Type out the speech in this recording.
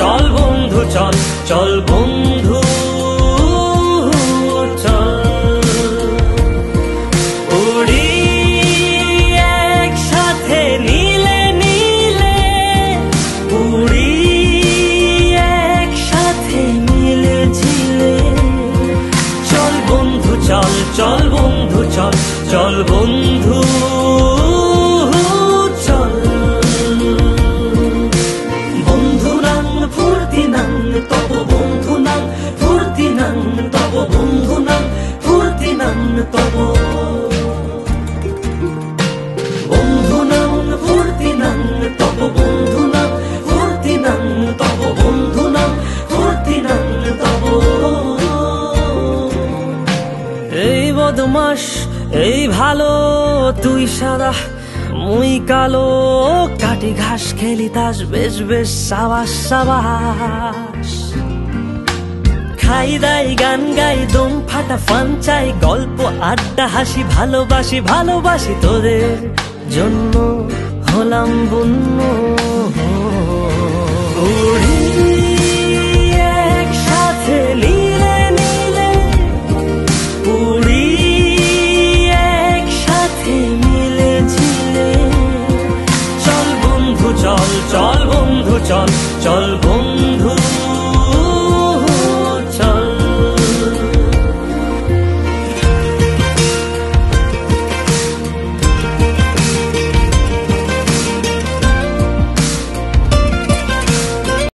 চল বন্ধু চল, চল বন্ধু চল। উড়ি একসাথে নীলে নীলে, উড়ি একসাথে নীলে ঝিলে। চল বন্ধু চল, চল বন্ধু চল, চল বন্ধু চল। বন্ধু নাং ফুর্তি নাং তব, বন্ধু নাং ফুর্তি নাং তব, বন্ধু নাং ফুর্তি নাং তব। বন্ধু নাং ফুর্তি নাং তব, বন্ধু নাং ফুর্তি নাং তব, বন্ধু নাং ফুর্তি নাং তব। এই বদমাস এই ভালো, তুই সাদা মুই কালো, কাটি ঘাস খেলি তাস, বেশ বেশ সাবাস সাবাস। খাই দাই গান গাই, দম ফাটা ফান চাই, গল্প আড্ডা হাসি, ভালোবাসি ভালোবাসি তোদের জন্য হলাম বন্য। উড়ি একসাথে নীলে নীলে, উড়ি একসাথে মিলে ঝিলে। চল বন্ধু চল, চল বন্ধু চল, চল বন্ধু